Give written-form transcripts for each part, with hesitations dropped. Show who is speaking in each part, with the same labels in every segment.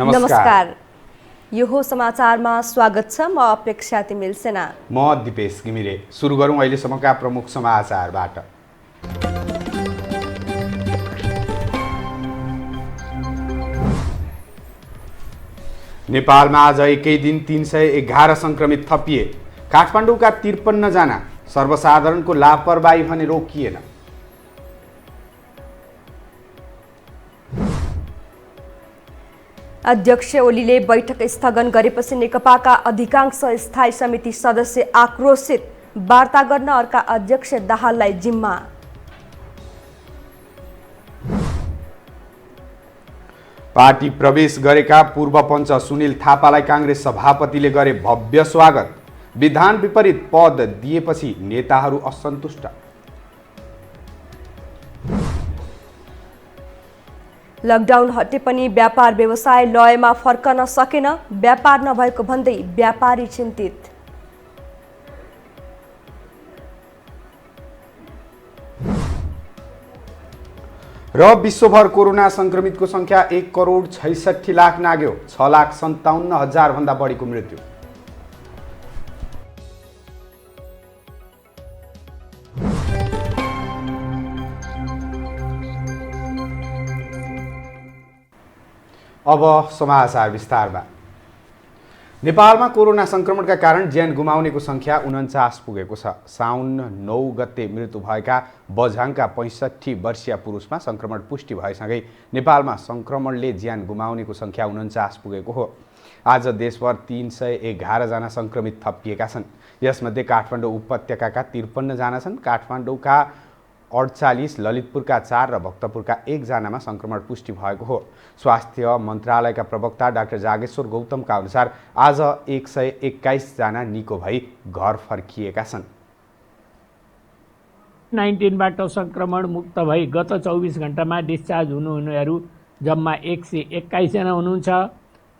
Speaker 1: नमस्कार। यो हो समाचारमा स्वागत छ। म अपेक्षा तिमिल सेना।
Speaker 2: म दिपेश घिमिरे। सुरु गरौँ अहिलेसम्मका प्रमुख समाचारबाट। नेपालमा आज एकै दिन 311 सङ्क्रमित थपिए। काठमाडौँका 53 जना। सर्वसाधारणको लापरवाही भने रोकिएन।
Speaker 1: अध्यक्ष ओलीले बैठक स्थगन गरेपछि नेकपाका अधिकांश स्थायी समिति सदस्य आक्रोशित। वार्ता गर्न अर्का अध्यक्ष दाहाललाई जिम्मा।
Speaker 2: पार्टी प्रवेश गरेका पूर्व पञ्च सुनिल थापालाई काङ्ग्रेस सभापतिले गरे भव्य स्वागत। विधान विपरीत पद दिएपछि नेताहरू असन्तुष्ट।
Speaker 1: लकडाउन हटे पनि व्यापार व्यवसाय लयमा फर्कन सकेन। व्यापार नभएको भन्दै व्यापारी चिन्तित।
Speaker 2: र विश्वभर कोरोना संक्रमितको संख्या 1,66,00,000 नाग्यो। 6,57,000 भन्दा बढीको मृत्यु। अब समाचार विस्तारमा। नेपालमा कोरोना संक्रमणका कारण ज्यान गुमाउनेको संख्या 49 पुगेको छ। साउन 9 गते मृत्यु भएका बझाङका 65 वर्षीय पुरुषमा संक्रमण पुष्टि भएसँगै नेपालमा संक्रमणले ज्यान गुमाउनेको संख्या 49 पुगेको हो। आज देशभर 311 जना संक्रमित थपिएका छन्। यसमध्ये काठमाडौँ उपत्यकाका 53 जना छन्। काठमाडौँका 48, ललितपुरका 4 र भक्तपुरका 1 जनामा संक्रमण पुष्टि भएको हो। स्वास्थ्य मन्त्रालयका प्रवक्ता डाक्टर जागेश्वर गौतमका अनुसार आज 121 जना निको भई घर फर्किएका छन्।
Speaker 3: 19 बाट संक्रमण मुक्त भई गत 24 घण्टामा डिस्चार्ज हुनुहुनेहरू जम्मा 121 जना हुनुहुन्छ।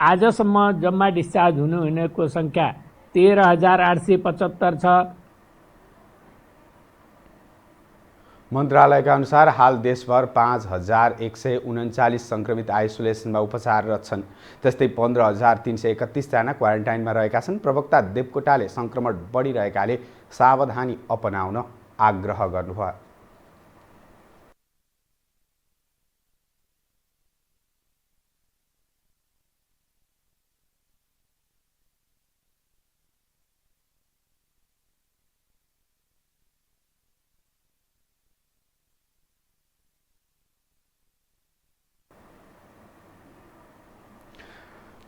Speaker 3: आजसम्म जम्मा डिस्चार्ज हुनुहुनेको संख्या 13,875 छ।
Speaker 2: मन्त्रालयका अनुसार हाल देशभर 5,139 संक्रमित आइसोलेसनमा उपचाररत छन्। त्यस्तै 15,331 जना क्वारेन्टाइनमा रहेका छन्। प्रवक्ता देवकोटाले संक्रमण बढिरहेकाले सावधानी अपनाउन आग्रह गर्नुभयो।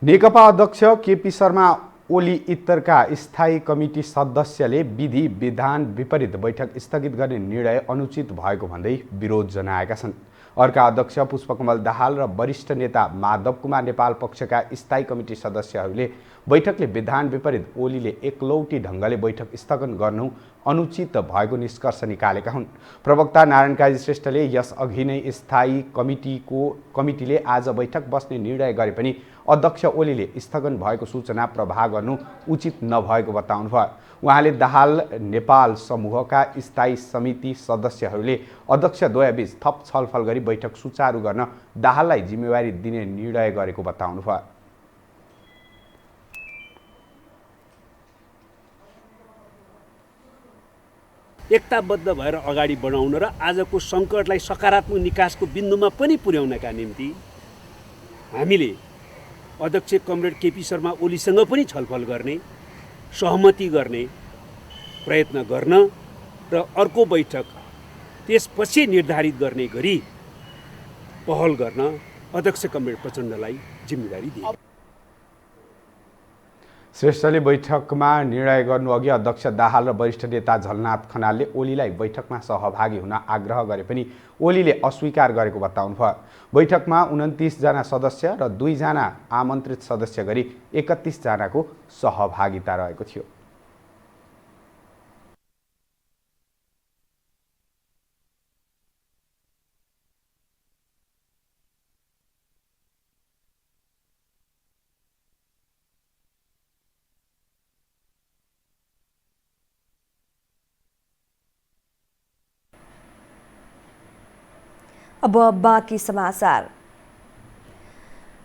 Speaker 2: नेकपा अध्यक्ष केपी शर्मा ओली इत्तरका स्थायी कमिटी सदस्यले विधान विपरीत बैठक स्थगित गर्ने निर्णय अनुचित भएको भन्दै विरोध जनाएका छन्। अर्का अध्यक्ष पुष्पकमल दाहाल र वरिष्ठ नेता माधव कुमार नेपाल पक्षका स्थायी कमिटी सदस्यहरूले बैठकले विधान विपरीत ओलीले एकलौटी ढङ्गले बैठक स्थगन गर्नु अनुचित भएको निष्कर्ष निकालेका हुन्। प्रवक्ता नारायण काजी श्रेष्ठले यस अघि नै स्थायी कमिटीले आज बैठक बस्ने निर्णय गरे पनि अध्यक्ष ओलीले स्थगन भएको सूचना प्रवाह गर्नु उचित नभएको बताउनुभयो। उहाँले दाहाल नेपाल समूहका स्थायी समिति सदस्यहरूले अध्यक्षद्वयबीच थप छलफल गरी बैठक सुचारू गर्न दाहाललाई जिम्मेवारी दिने निर्णय गरेको बताउनुभयो।
Speaker 4: एकताबद्ध भएर अगाडि बढाउन र आजको सङ्कटलाई सकारात्मक निकासको बिन्दुमा पनि पुर्याउनका निम्ति हामीले अध्यक्ष कमरेड केपी शर्मा ओलीसँग पनि छलफल गर्ने, सहमति गर्ने प्रयत्न गर्न र अर्को बैठक त्यसपछि निर्धारित गर्ने गरी पहल गर्न अध्यक्ष कमरेड प्रचण्डलाई जिम्मेवारी दिए।
Speaker 2: श्रेष्ठले बैठकमा निर्णय गर्नुअघि अध्यक्ष दाहाल र वरिष्ठ नेता झलनाथ खनालले ओलीलाई बैठकमा सहभागी हुन आग्रह गरे पनि ओलीले अस्वीकार गरेको बताउनुभयो। बैठकमा 29 जना सदस्य र 2 जना आमन्त्रित सदस्य गरी 31 जनाको सहभागिता रहेको थियो।
Speaker 1: अब बाँकी समाचार।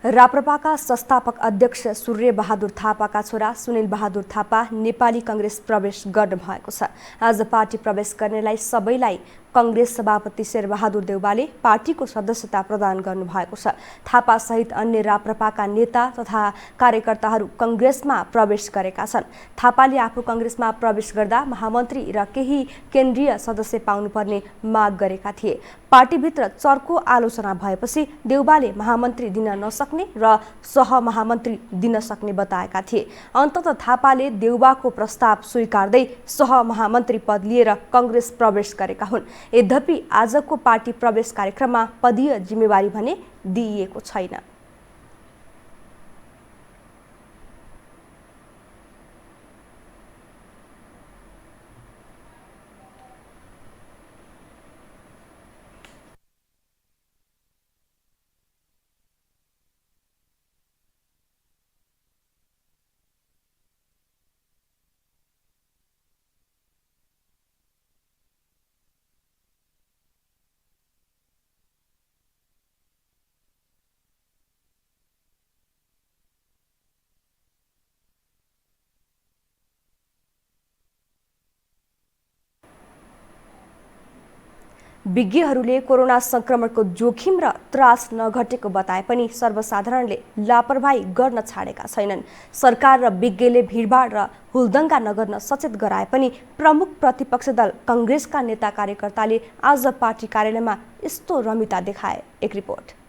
Speaker 1: राप्रपाका संस्थापक अध्यक्ष सूर्य बहादुर थापाका छोरा सुनिल बहादुर थापा नेपाली कांग्रेस प्रवेश गर्नु भएको छ। आज पार्टी प्रवेश गर्नेलाई सबैलाई कांग्रेस सभापति शेरबहादुर देउवाले पार्टीको सदस्यता प्रदान गर्नुभएको छ। थापा सहित अन्य राप्रपाका नेता तथा कार्यकर्ताहरू कांग्रेसमा प्रवेश गरेका छन्। थापाले आफू कांग्रेसमा प्रवेश गर्दा महामन्त्री र केही केन्द्रीय सदस्य पाउनुपर्ने माग गरेका थिए। पार्टीभित्र चर्को आलोचना भएपछि देउवाले महामन्त्री दिन नसक्ने र सहमहामन्त्री दिन सक्ने बताएका थिए। अन्ततः थापाले देउवाको प्रस्ताव स्वीकार्दै सहमहामन्त्री पद लिएर कांग्रेस प्रवेश गरेका हुन्। यद्यपि आजको पार्टी प्रवेश कार्यक्रममा पदीय जिम्मेवारी भने दिइएको छैन। विज्ञहरूले कोरोना संक्रमणको जोखिम र त्रास नघटेको बताए पनि सर्वसाधारणले लापरवाही गर्न छाडेका छैनन्। सरकार र विज्ञले भिडभाड र हुलदंगा नगर्न सचेत गराए पनि प्रमुख प्रतिपक्ष दल कांग्रेसका नेता कार्यकर्ताले आज पार्टी कार्यालयमा यस्तो रमिता देखाए। एक रिपोर्ट।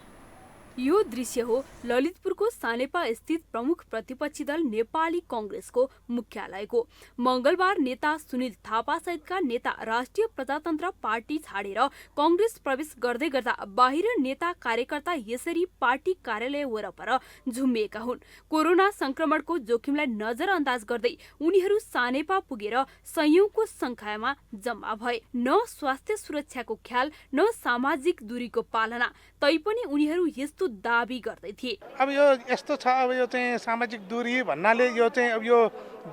Speaker 5: यो दृश्य हो ललितपुरको सानेपा स्थित प्रमुख प्रतिपक्षी दल नेपाली कांग्रेसको मुख्यालयको। मंगलबार नेता सुनिल थापा सहितका नेता राष्ट्रिय प्रजातन्त्र पार्टी छाडेर कांग्रेस प्रवेश गर्दै गर्दा बाहिर नेता कार्यकर्ता यसरी पार्टी कार्यालय वरपर झुम्मिएका हुन्। कोरोना संक्रमणको जोखिमलाई नजरअन्दाज गर्दै उनीहरू सानेपा पुगेर सयौंको संख्यामा जम्मा भए। न स्वास्थ्य सुरक्षाको ख्याल न सामाजिक दूरीको पालना, तैपनि उनीहरू यस्तो दाबी गर्दै थिए।
Speaker 6: अब यो यस्तो छ, अब यो चाहिँ सामाजिक दूरी भन्नाले यो चाहिँ अब यो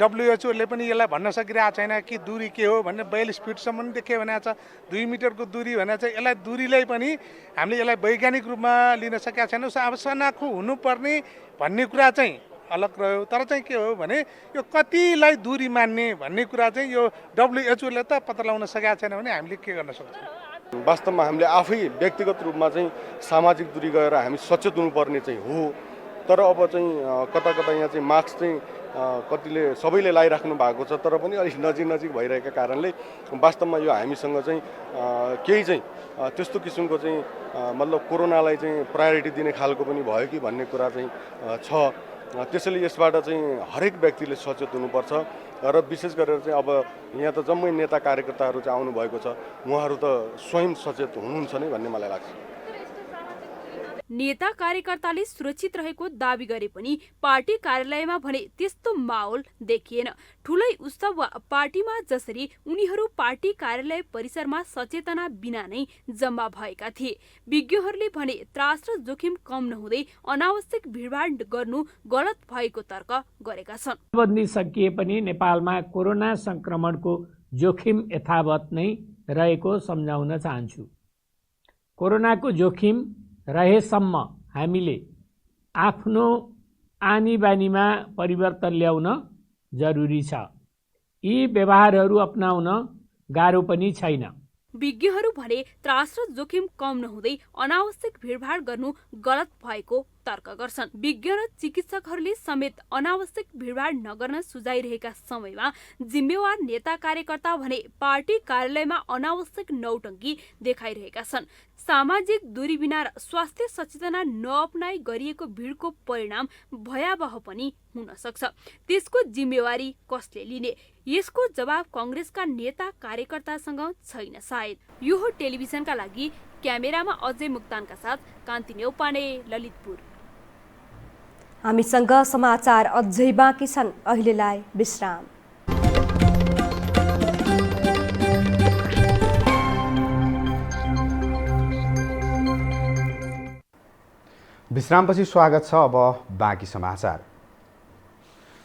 Speaker 6: WHO ले पनि यसलाई भन्न सकिरहेको छैन कि दूरी के हो भन्ने। 42 फिटसम्म देखे भनेको छ, 2 मिटरको दूरी भनेको छ। यसलाई दूरीलाई पनि हामीले यसलाई वैज्ञानिक रूपमा लिन सकेका छैनौँ। अब सनाखु हुनुपर्ने भन्ने कुरा चाहिँ अलग रह्यो, तर चाहिँ के हो भने यो कतिलाई दूरी मान्ने भन्ने कुरा चाहिँ यो WHO ले त पत्ता लगाउन सकेका छैन भने हामीले के गर्न सक्छौँ।
Speaker 7: वास्तवमा हामीले आफै व्यक्तिगत रूपमा चाहिँ सामाजिक दूरी गएर हामी सचेत हुनुपर्ने चाहिँ हो। तर अब चाहिँ कता कता यहाँ चाहिँ मास्क चाहिँ कतिले सबैले लगाइराख्नु भएको छ, तर पनि अलिक नजिक भइरहेका कारणले वास्तवमा यो हामीसँग चाहिँ केही चाहिँ त्यस्तो किसिमको चाहिँ मतलब कोरोनालाई चाहिँ प्रायोरिटी दिने खालको पनि भयो कि भन्ने कुरा चाहिँ छ। त्यसैले यसबाट चाहिँ हरेक व्यक्तिले सचेत हुनुपर्छ र विशेष गरेर चाहिँ अब यहाँ त जम्मै नेता कार्यकर्ताहरू चाहिँ आउनुभएको छ, उहाँहरू त स्वयं सचेत हुनुहुन्छ नै भन्ने मलाई लाग्छ।
Speaker 5: नेता कार्यकर्ताले सुरक्षित रहेको दाबी गरे पनि पार्टी कार्यालयमा भने त्यस्तो माहौल देखिएन। ठुलै उत्सव वा पार्टीमा जसरी उनीहरू पार्टी कार्यालय परिसरमा सचेतना बिना नै जम्मा भएका थिए। विज्ञहरूले भने त्रास र जोखिम कम नहुँदै अनावश्यक भिडभाड गर्नु गलत भएको तर्क गरेका छन्।
Speaker 3: बन्दी सकिए पनि नेपालमा कोरोना संक्रमणको जोखिम यथावत नै रहेको सम्झाउन चाहन्छु। कोरोनाको जोखिम रहेसम्म हामीले आफ्नो आनी बानीमा परिवर्तन ल्याउन जरुरी छ। यी व्यवहारहरू अपनाउन गाह्रो पनि छैन।
Speaker 5: विज्ञहरू भने त्रास र जोखिम कम नहुँदै अनावश्यक भिडभाड गर्नु गलत भएको तर्क गर्छन्। विज्ञ र चिकित्सकहरूले समेत अनावश्यक भिडभाड नगर्न सुझाइरहेका समयमा जिम्मेवार नेता कार्यकर्ता भने पार्टी कार्यालयमा अनावश्यक नौटंकी देखाइरहेका छन्। सामाजिक दूरी बिना र स्वास्थ्य सचेतना नअपनाई गरिएको भिडको परिणाम भयावह पनि हुन सक्छ। त्यसको जिम्मेवारी कसले लिने? यसको जवाब कांग्रेसका नेता कार्यकर्तासँग छैन सायद। यो हो टेलिभिजनका लागि क्यामेरामा अजय मुक्तानका साथ कान्ति नेउपाने, ललितपुर।
Speaker 1: हामीसँग समाचार अझै बाँकी छन्, अहिलेलाई विश्राम।
Speaker 2: विश्रामपछि स्वागत छ। अब बाँकी समाचार।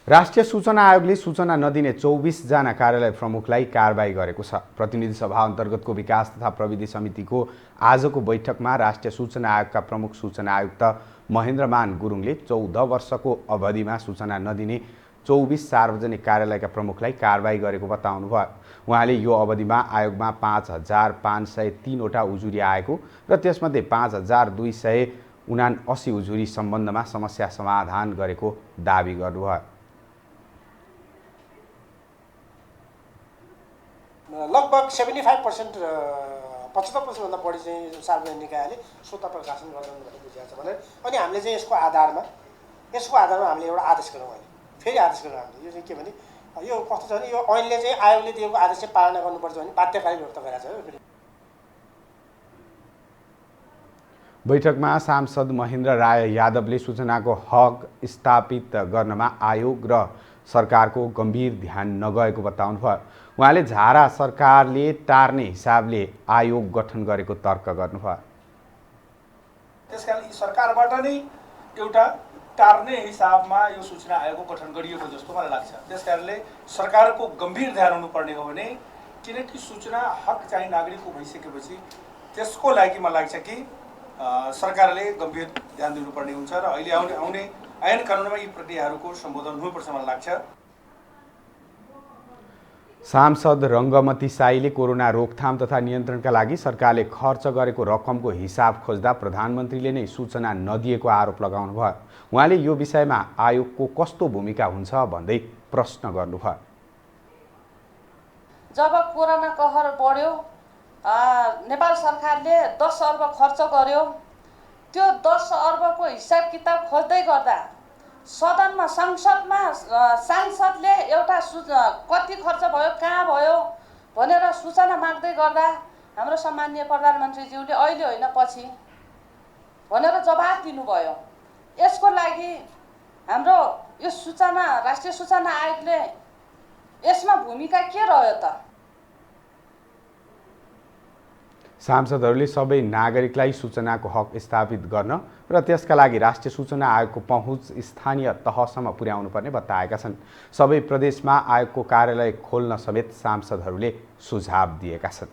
Speaker 2: राष्ट्रिय सूचना आयोगले सूचना नदिने 24 जना कार्यालय प्रमुखलाई कारबाही गरेको छ। प्रतिनिधि सभा अन्तर्गतको विकास तथा प्रविधि समितिको आजको बैठकमा राष्ट्रिय सूचना आयोगका प्रमुख सूचना आयुक्त महेन्द्रमान गुरुङले 14 वर्षको अवधिमा सूचना नदिने 24 सार्वजनिक कार्यालयका प्रमुखलाई कारबाही गरेको बताउनुभयो। उहाँले यो अवधिमा आयोगमा 5503 वटा उजुरी आएको र त्यसमध्ये 5279 उजुरी सम्बन्धमा समस्या समाधान गरेको दावी गर्नुभयो।
Speaker 8: लगभग 75% 75%भन्दा बढी चाहिँ सार्वजनिक निकायले स्वतः प्रकाशन गर्छन् भन्ने बुझिएको छ भने अनि हामीले चाहिँ यसको आधारमा हामीले एउटा आदेश गरौँ। अहिले फेरि आदेश गरौँ हामीले। यो चाहिँ के भने यो कस्तो छ भने यो ऐनले चाहिँ आयोगले दिएको आदेश चाहिँ पालना गर्नुपर्छ भने बाध्यकारी व्यक्त गरेको छ।
Speaker 2: बैठकमा सांसद महेन्द्र राय यादवले सूचनाको हक स्थापित गर्नमा आयोग र सरकारको गम्भीर ध्यान नगएको बताउनुभयो। उहाँले झारा सरकारले टार्ने हिसाबले आयोग गठन गरेको तर्क गर्नुभयो।
Speaker 9: त्यसकारण यी सरकारबाट नै एउटा टार्ने हिसाबमा यो सूचना आयोगको गठन गरिएको जस्तो मलाई लाग्छ। त्यसकारणले सरकारको गम्भीर ध्यान हुनुपर्ने हो भने किनकि सूचना हक चाहिँ नागरिकको भइसकेपछि त्यसको लागि मलाई लाग्छ कि सरकारले गम्भीर ध्यान दिनुपर्ने हुन्छ र अहिले आउने ऐन कानुनमा यी प्रक्रियाहरूको सम्बोधन हुनुपर्छ मलाई लाग्छ।
Speaker 2: सांसद रङ्गमती साईले कोरोना रोकथाम तथा नियन्त्रणका लागि सरकारले खर्च गरेको रकमको हिसाब खोज्दा प्रधानमन्त्रीले नै सूचना नदिएको आरोप लगाउनुभयो। उहाँले यो विषयमा आयोगको कस्तो भूमिका हुन्छ भन्दै प्रश्न गर्नुभयो।
Speaker 10: जब कोरोना कहर बढ्यो नेपाल सरकारले 10 अर्ब खर्च गर्यो। त्यो 10 अर्बको हिसाब किताब खोज्दै गर्दा सदनमा संसदमा सांसदले एउटा कति खर्च भयो कहाँ भयो भनेर सूचना माग्दै गर्दा हाम्रो सम्माननीय प्रधानमन्त्रीज्यूले अहिले होइन पछि भनेर जवाफ दिनुभयो। यसको लागि हाम्रो यो सूचना राष्ट्रिय सूचना आयोगले यसमा भूमिका के रह्यो त?
Speaker 2: सांसदहरूले सबै नागरिकलाई सूचनाको हक स्थापित गर्न र त्यसका लागि राष्ट्रिय सूचना आयोगको पहुँच स्थानीय तहसम्म पुर्याउनु पर्ने बताएका छन्। सबै प्रदेशमा आयोगको कार्यालय खोल्न समेत सांसदहरूले सुझाव दिएका छन्।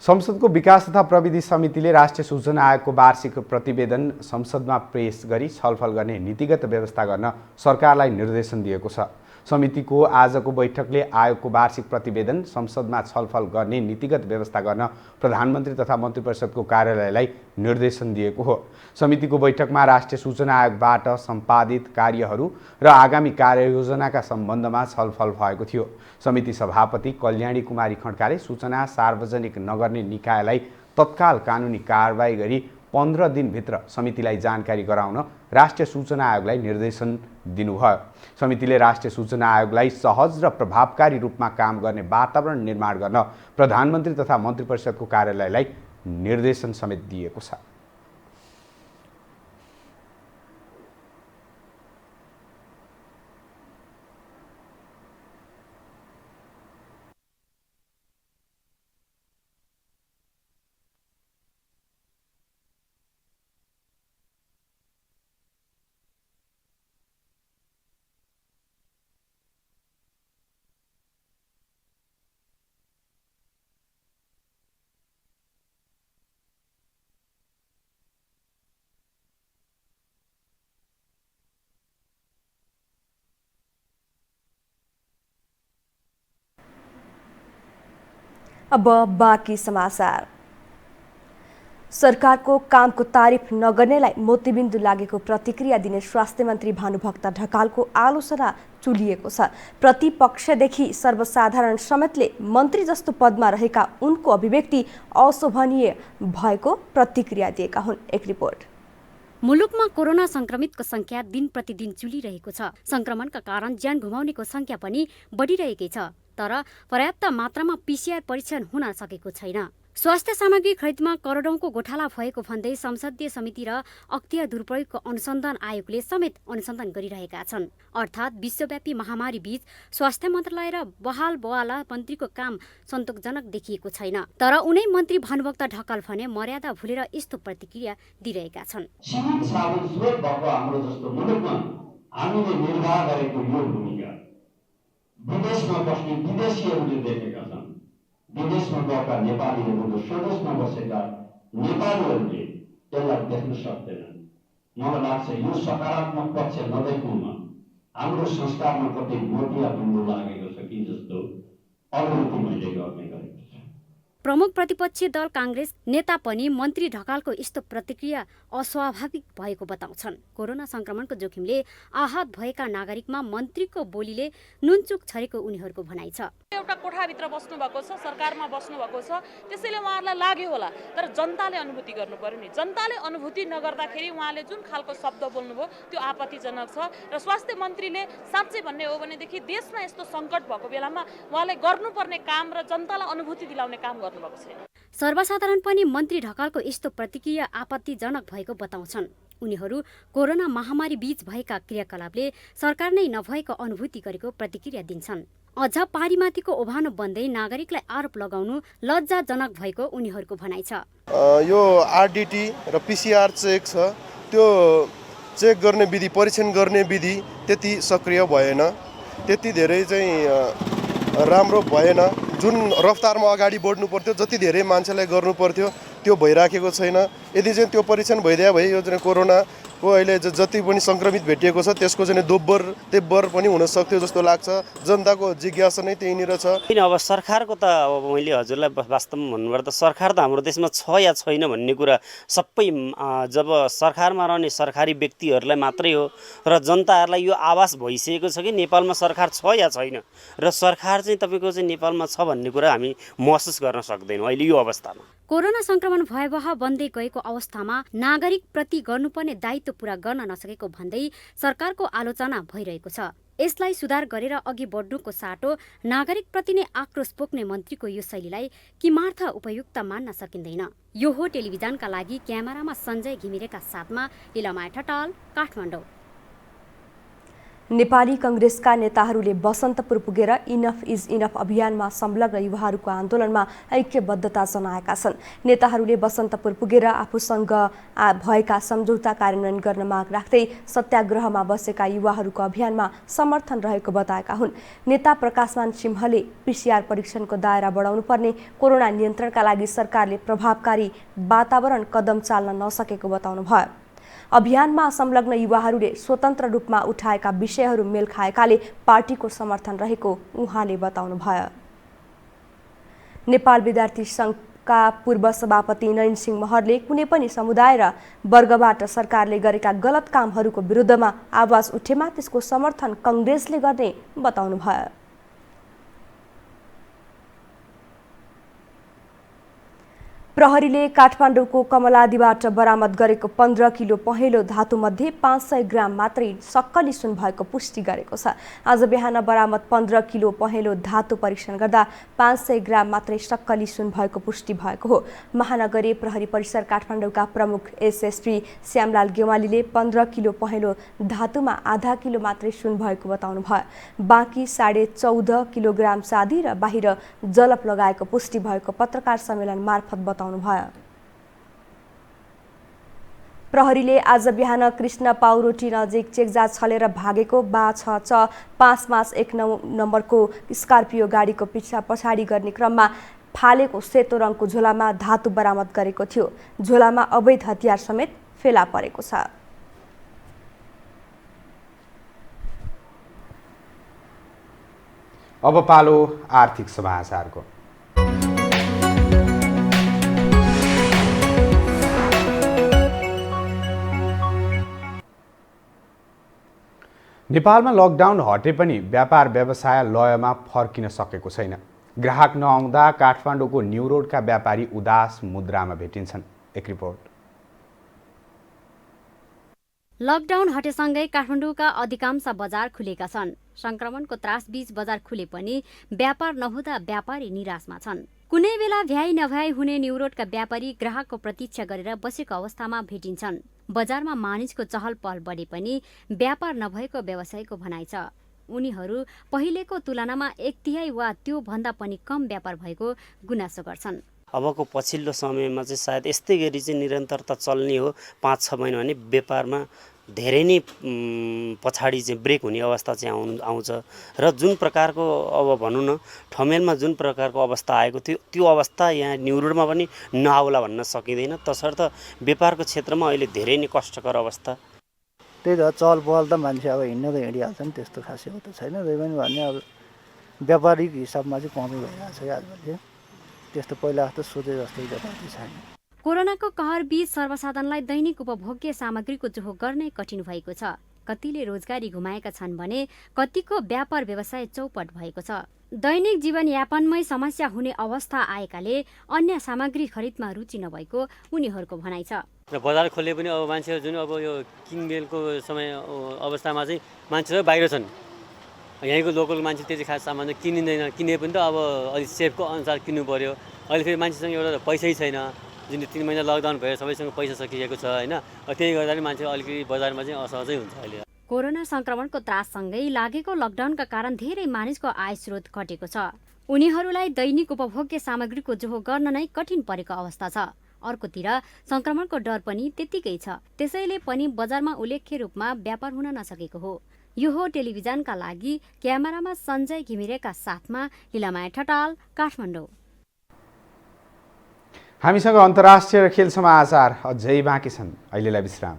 Speaker 2: संसदको विकास तथा प्रविधि समितिले राष्ट्रिय सूचना आयोगको वार्षिक प्रतिवेदन संसदमा पेश गरी छलफल गर्ने नीतिगत व्यवस्था गर्न सरकारलाई निर्देशन दिएको छ। समितिको आजको बैठकले आयोगको वार्षिक प्रतिवेदन संसदमा छलफल गर्ने नीतिगत व्यवस्था गर्न प्रधानमन्त्री तथा मन्त्रिपरिषदको कार्यालयलाई निर्देशन दिएको हो। समितिको बैठकमा राष्ट्रिय सूचना आयोगबाट सम्पादित कार्यहरू र आगामी कार्ययोजनाका सम्बन्धमा छलफल भएको थियो। समिति सभापति कल्याणी कुमारी खड्काले सूचना सार्वजनिक नगर्ने निकायलाई तत्काल कानुनी कारबाही गरी 15 दिनभित्र समितिलाई जानकारी गराउन राष्ट्रिय सूचना आयोगलाई निर्देशन दिनुभयो। समितिले राष्ट्रिय सूचना आयोगलाई सहज र प्रभावकारी रूपमा काम गर्ने वातावरण निर्माण गर्न प्रधानमन्त्री तथा मन्त्रिपरिषदको कार्यालयलाई निर्देशन समेत दिएको छ।
Speaker 1: अब बाँकी समाचार। सरकारको कामको तारिफ नगर्नेलाई मोतीबिन्दु लागेको प्रतिक्रिया दिने स्वास्थ्य मन्त्री भानुभक्त ढकालको आलोचना चुलिएको छ। प्रतिपक्षदेखि सर्वसाधारण समेतले मन्त्री जस्तो पदमा रहेका उनको अभिव्यक्ति अशोभनीय भएको प्रतिक्रिया दिएका हुन्। एक रिपोर्ट।
Speaker 11: मुलुकमा कोरोना संक्रमितको संख्या दिन प्रतिदिन चुलिरहेको छ। संक्रमणका कारण ज्यान गुमाउनेको संख्या पनि बढिरहेकै छ। तर पर्याप्त मात्रामा पीसीआर परीक्षण हुन सकेको छैन। स्वास्थ्य सामग्री खरिदमा करोडौंको घोटाला भएको भन्दै संसदीय समिति र अख्तियार दुरुपयोगको अनुसन्धान आयोगले समेत अनुसन्धान गरिरहेका छन्। अर्थात् विश्वव्यापी महामारी बीच स्वास्थ्य मन्त्रालय र बहाल मन्त्रीको काम सन्तोषजनक देखिएको छैन। तर उनै मन्त्री भानुभक्त ढकाल भने मर्यादा भुलेर यस्तो प्रतिक्रिया दिइरहेका छन्।
Speaker 12: सीमित साधन स्रोत भएको हाम्रो जस्तो मुलुकमा हामीले निर्वाह गरेको यो भूमिका विदेशमा बस्ने विदेशीहरूले देखेका छन्। विदेशमा गएका नेपालीहरू स्वदेशमा बसेका नेपालीहरूले त्यसलाई देख्न सक्दैनन्। मलाई लाग्छ यो सकारात्मक पक्ष नदेख्नुमा हाम्रो संस्कारमा कतै मोटिया बिन्दु लागेको छ कि जस्तो अनुभूति मैले गर्ने गरेको छु।
Speaker 11: प्रमुख प्रतिपक्षी दल कांग्रेस नेता पनि मन्त्री ढकालको यस्तो प्रतिक्रिया अस्वाभाविक भएको बताउँछन्। कोरोना संक्रमणको जोखिमले आहत भएका नागरिकमा मन्त्रीको बोलीले नुनचुक छरेको उनीहरूको भनाइ छ।
Speaker 10: एउटा कोठाभित्र बस्नु भएको छ, सरकारमा बस्नु भएको छ, त्यसैले उहाँहरूलाई लाग्यो होला। तर जनताले अनुभूति गर्नु पर्यो नि। जनताले अनुभूति नगर्दाखेरि उहाँले जुन खालको शब्द बोल्नुभयो त्यो आपत्तिजनक छ। र स्वास्थ्य मन्त्रीले साँच्चै भन्ने हो भनेदेखि देशमा यस्तो सङ्कट भएको बेलामा उहाँले गर्नुपर्ने काम र जनतालाई अनुभूति दिलाउने काम गर्नुभएको छैन।
Speaker 11: सर्वसाधारण पनि मन्त्री ढकालको यस्तो प्रतिक्रिया आपत्तिजनक भएको बताउँछन्। उनीहरू कोरोना महामारी बीच भएका क्रियाकलापले सरकार नै नभएको अनुभूति गरेको प्रतिक्रिया दिन्छन्। अझ पारीमाथिको ओभानो बन्दै नागरिकलाई आरोप लगाउनु लज्जाजनक भएको उनीहरूको भनाइ छ।
Speaker 7: यो आरडिटी र पिसिआर चेक छ, त्यो चेक गर्ने विधि, परीक्षण गर्ने विधि त्यति सक्रिय भएन, त्यति धेरै चाहिँ राम्रो भएन। जुन रफ्तारमा अगाडि बढ्नु पर्थ्यो, जति धेरै मान्छेलाई गर्नु पर्थ्यो त्यो भइराखेको छैन। यदि चाहिँ त्यो परीक्षण भइदिया भए यो चाहिँ कोरोनाको अहिले जति पनि सङ्क्रमित भेटिएको छ त्यसको चाहिँ तेब्बर पनि हुन सक्थ्यो जस्तो लाग्छ। जनताको जिज्ञासा नै त्यहीँनिर छ।
Speaker 13: किन अब सरकारको त अब मैले हजुरलाई वास्तवमा भन्नुपर्दा त सरकार त हाम्रो देशमा छ या छैन भन्ने कुरा सबै जब सरकारमा रहने सरकारी व्यक्तिहरूलाई मात्रै हो र जनताहरूलाई यो आभास भइसकेको छ कि नेपालमा सरकार छ या छैन र सरकार चाहिँ तपाईँको चाहिँ नेपालमा छ भन्ने कुरा हामी महसुस गर्न सक्दैनौँ अहिले यो अवस्थामा।
Speaker 11: कोरोना संक्रमण भयावह बन्दै गएको अवस्थामा नागरिक प्रति गर्नुपर्ने दायित्व पूरा गर्न नसकेको भन्दै सरकारको आलोचना भइरहेको छ। यसलाई सुधार गरेर अघि बढ्नुको साटो नागरिकप्रति नै आक्रोश पोख्ने मन्त्रीको यो शैलीलाई किमार्थ उपयुक्त मान्न सकिँदैन। यो हो टेलिभिजनका लागि क्यामेरामा सञ्जय घिमिरेका साथमा लीलामाया ठटाल, काठमाडौँ।
Speaker 1: नेपाली कांग्रेसका नेताहरूले बसन्तपुर पुगेर इनफ इज इनफ अभियानमा संलग्न युवाहरूको आन्दोलनमा ऐक्यबद्धता जनाएका छन्। नेताहरूले बसन्तपुर पुगेर आफूसँग भएका सम्झौता कार्यान्वयन गर्न माग राख्दै सत्याग्रहमा बसेका युवाहरूको अभियानमा समर्थन रहेको बताएका हुन्। नेता प्रकाशमान सिंहले पीसीआर परीक्षणको दायरा बढाउनु पर्ने, कोरोना नियन्त्रणका लागि सरकारले प्रभावकारी वातावरण कदम चाल्न नसकेको बताउनु भयो। अभियानमा संलग्न युवाहरूले स्वतन्त्र रूपमा उठाएका विषयहरू मेल खाएकाले पार्टीको समर्थन रहेको उहाँले बताउनुभयो। नेपाल विद्यार्थी संघका पूर्व सभापति नयन सिंह महरले कुनै पनि समुदाय र वर्गबाट सरकारले गरेका गलत कामहरूको विरुद्धमा आवाज उठेमा त्यसको समर्थन कांग्रेसले गर्ने बताउनुभयो। प्रहरीले काठमाडौँको कमलादीबाट बरामद गरेको 15 किलो पहेँलो धातुमध्ये 500 ग्राम मात्रै सक्कली सुन भएको पुष्टि गरेको छ। आज बिहान बरामद 15 किलो पहेँलो धातु परीक्षण गर्दा 500 ग्राम मात्रै सक्कली सुन भएको पुष्टि भएको हो। महानगरीय प्रहरी परिसर काठमाडौँका प्रमुख एसएसपी श्यामलाल गेवालीले 15 किलो पहेँलो धातुमा आधा किलो मात्रै सुन भएको बताउनु भयो। बाँकी 14.5 किलोग्राम चाँदी र बाहिर जलप लगाएको पुष्टि भएको पत्रकार सम्मेलन मार्फत बताउनु भयो। प्रहरीले आज बिहान कृष्ण पाउरोटी नजिक चेकजाँच छलेर भागेको 56519 नम्बरको स्कर्पियो गाडीको पिछा पछाडि गर्ने क्रममा फालेको सेतो रङको झोलामा धातु बरामद गरेको थियो। झोलामा अवैध हतियार समेत फेला परेको छ।
Speaker 2: अब पालो आर्थिक समाचारको। नेपालमा लकडाउन हटे पनि व्यापार व्यवसाय लयमा फर्किन सकेको छैन। ग्राहक नआउँदा काठमाडौँको न्यू रोडका व्यापारी उदास मुद्रामा भेटिन्छन्। एक रिपोर्ट।
Speaker 11: लकडाउन हटेसँगै काठमाडौँका अधिकांश बजार खुलेका छन्। संक्रमणको त्रासबीच बजार खुले पनि व्यापार नहुँदा व्यापारी निराशमा छन्। कुनै बेला भ्याइ नभ्याइ हुने न्युरोडका व्यापारी ग्राहकको प्रतीक्षा गरेर बसेको अवस्थामा भेटिन्छन्। बजारमा मानिसको चहल पहल बढे पनि व्यापार नभएको व्यवसायीको भनाइ छ। उनीहरू पहिलेको तुलनामा 1/3 वा त्यो भन्दा पनि कम व्यापार भएको गुनासो गर्छन्।
Speaker 13: अबको पछिल्लो समयमा चाहिँ सायद यस्तै गरी चाहिँ निरन्तरता चल्ने हो 5-6 महिना भने व्यापारमा धेरै नै पछाडि चाहिँ ब्रेक हुने अवस्था चाहिँ आउँछ र जुन प्रकारको अब भनौँ न ठमेलमा जुन प्रकारको अवस्था आएको थियो त्यो अवस्था यहाँ न्युरोडमा पनि नआउला भन्न सकिँदैन। तसर्थ व्यापारको क्षेत्रमा अहिले धेरै नै कष्टकर अवस्था।
Speaker 14: त्यही त चहल पहल त मान्छे अब हिँड्न त हिँडिहाल्छ नि, त्यस्तो खासै हो त छैन। त्यही पनि भने अब व्यापारिक हिसाबमा चाहिँ कमै भइरहेको छ आजभोलि। त्यस्तो पहिला जस्तो सोचे जस्तो व्यापार छैन।
Speaker 11: कोरोनाको कहर बीच सर्वसाधारणलाई दैनिक उपभोग्य सामग्रीको जोहो गर्नै कठिन भएको छ। कतिले रोजगारी गुमाएका छन् भने कतिको व्यापार व्यवसाय चौपट भएको छ। दैनिक जीवनयापनमै समस्या हुने अवस्था आएकाले अन्य सामग्री खरिदमा रुचि नभएको उनीहरूको भनाइ छ।
Speaker 15: बजार खोले पनि अब मान्छेहरू जुन अब यो किनमेलको समय अवस्थामा चाहिँ मान्छेहरू बाहिर छन्। यहीँको लोकल मान्छे त्यति खास सामान किनिँदैन। किने पनि त अब अलिक सेफको अनुसार किन्नु पर्यो। अहिले फेरि मान्छेसँग एउटा पैसै छैन। जुन 3 महिना लकडाउन भएर सबैसँग पैसा सकिएको छ होइन। त्यही गर्दा नि मान्छे अलिकति बजारमा चाहिँ असहजै हुन्छ अहिले।
Speaker 11: कोरोना संक्रमणको त्राससँगै लागेको लकडाउनका कारण धेरै मानिसको आय स्रोत घटेको छ। उनीहरूलाई दैनिक उपभोग्य सामग्रीको जोहो गर्न नै कठिन परेको अवस्था छ। अर्कोतिर संक्रमणको डर पनि त्यत्तिकै छ। त्यसैले पनि बजारमा उल्लेख्य रूपमा व्यापार हुन नसकेको हो। यो हो टेलिभिजनका लागि क्यामेरामा सञ्जय घिमिरेका साथमा लीलामाया ठटाल, काठमाडौँ।
Speaker 2: हामीसँग अन्तर्राष्ट्रिय र खेल समाचार अझै बाँकी छन्। अहिलेलाई विश्राम।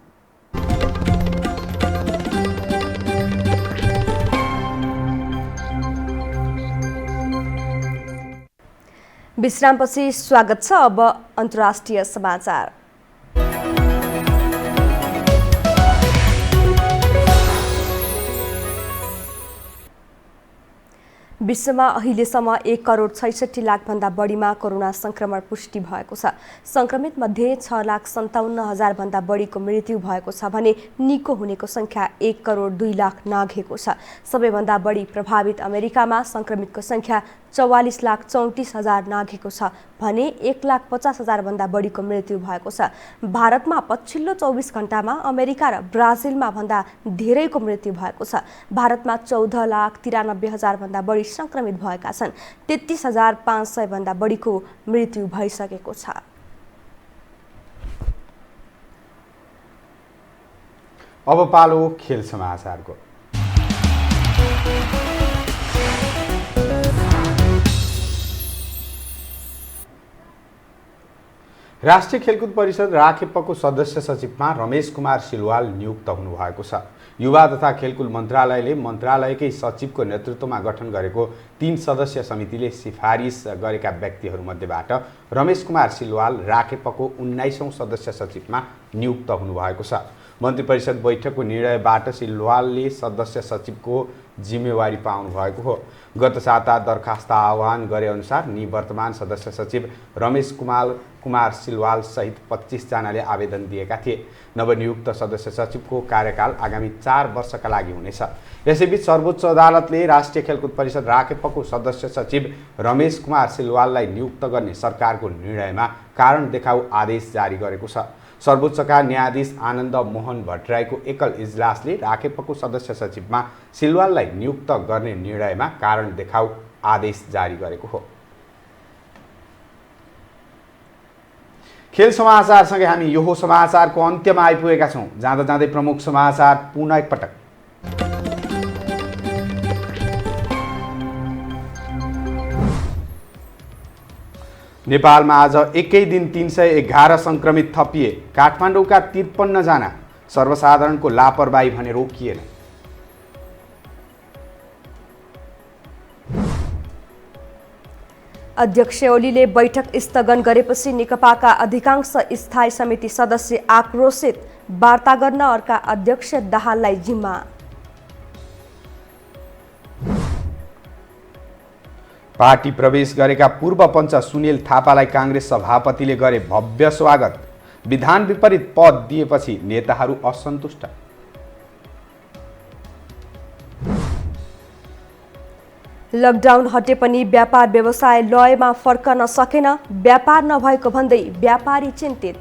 Speaker 1: विश्रामपछि स्वागत छ। अब अन्तर्राष्ट्रिय समाचार। विश्वमा अहिलेसम्म 1,66,00,000 बढीमा कोरोना संक्रमण पुष्टि भएको छ। संक्रमित मध्ये 6,57,000 भन्दा बढीको मृत्यु भएको छ भने निको हुनेको संख्या 1,02,00,000 नाघेको छ। सबैभन्दा बढी प्रभावित अमेरिकामा संक्रमितको संख्या 44,34,000 नाघेको छ भने 1,50,000 भन्दा बढीको मृत्यु भएको छ। भारतमा पछिल्लो 24 घण्टामा अमेरिका र ब्राजिलमा भन्दा धेरैको मृत्यु भएको छ। भारतमा 14,93,000 भन्दा बढी संक्रमित भएका छन्। 33,500 भन्दा बढीको मृत्यु भइसकेको छ।
Speaker 2: अब पालो खेल समाचारको। राष्ट्रिय खेलकुद परिषद राखेपको सदस्य सचिवमा रमेश कुमार सिलवाल नियुक्त हुनुभएको छ। युवा तथा खेलकुद मन्त्रालयले मन्त्रालयकै सचिवको नेतृत्वमा गठन गरेको 3 सदस्य समितिले सिफारिस गरेका व्यक्तिहरूमध्येबाट रमेश कुमार सिलवाल राखेपको 19औं सदस्य सचिवमा नियुक्त हुनुभएको छ। मन्त्री परिषद बैठकको निर्णयबाट सिलवालले सदस्य सचिवको जिम्मेवारी पाउनु भएको हो। गत साता दरखास्त आह्वान गरे अनुसार निवर्तमान सदस्य सचिव रमेश कुमार सिलवाल सहित 25 जनाले आवेदन दिएका थिए। नवनियुक्त सदस्य सचिवको कार्यकाल आगामी 4 वर्षका लागि हुनेछ। यसैबीच सर्वोच्च अदालतले राष्ट्रिय खेलकुद परिषद राखेपको सदस्य सचिव रमेश कुमार सिलवाललाई नियुक्त गर्ने सरकारको निर्णयमा कारण देखाउ आदेश जारी गरेको छ। सर्वोच्चका न्यायाधीश आनन्द मोहन भट्टराईको एकल इजलासले राखेपको सदस्य सचिवमा सिलवाललाई नियुक्त गर्ने निर्णयमा कारण देखाउ आदेश जारी गरेको हो। खेल समाचारसँगै हामी यो समाचारको अन्त्यमा आइपुगेका छौँ। जाँदा जाँदै प्रमुख समाचार पुनः एकपटक। नेपालमा आज एकै दिन 311 संक्रमित थपिए। काठमाडौँका 53 जना। सर्वसाधारणको लापरवाही भने रोकिएन।
Speaker 1: अध्यक्ष ओलीले बैठक स्थगन गरेपछि नेकपाका अधिकांश स्थायी समिति सदस्य आक्रोशित। वार्ता गर्न अर्का अध्यक्ष दाहाललाई जिम्मा।
Speaker 2: पार्टी प्रवेश गरेका पूर्व पञ्च सुनिल थापालाई काङ्ग्रेस सभापतिले गरे भव्य स्वागत। विधान विपरीत पद दिएपछि नेताहरू असन्तुष्ट।
Speaker 1: लकडाउन हटे पनि व्यापार व्यवसाय लयमा फर्कन सकेन, व्यापार नभएको भन्दै व्यापारी चिन्तित।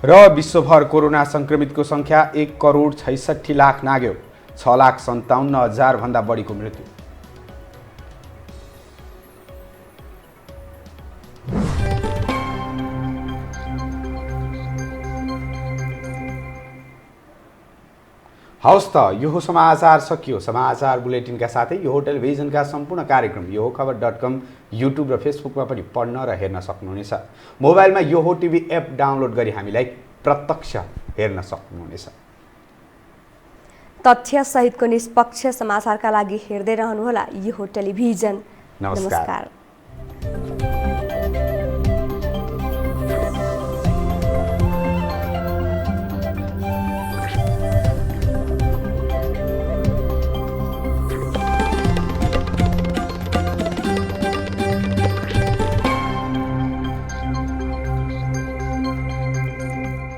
Speaker 2: र विश्वभर कोरोना संक्रमितको संख्या 1,66,00,000 नाग्यो, 6,57,000 भन्दा बढीको मृत्यु। हवस् त यो समाचार सकियो। समाचार बुलेटिनका साथै यो टेलिभिजनका सम्पूर्ण कार्यक्रम यो खबर.com युट्युब र फेसबुकमा पनि पढ्न र हेर्न सक्नुहुनेछ। मोबाइलमा यो टिभी एप डाउनलोड गरी हामीलाई प्रत्यक्ष हेर्न सक्नुहुनेछ।
Speaker 1: तथ्य सहितको निष्पक्ष समाचारका लागि हेर्दै रहनुहोला यो टेलिभिजन।
Speaker 2: नमस्कार।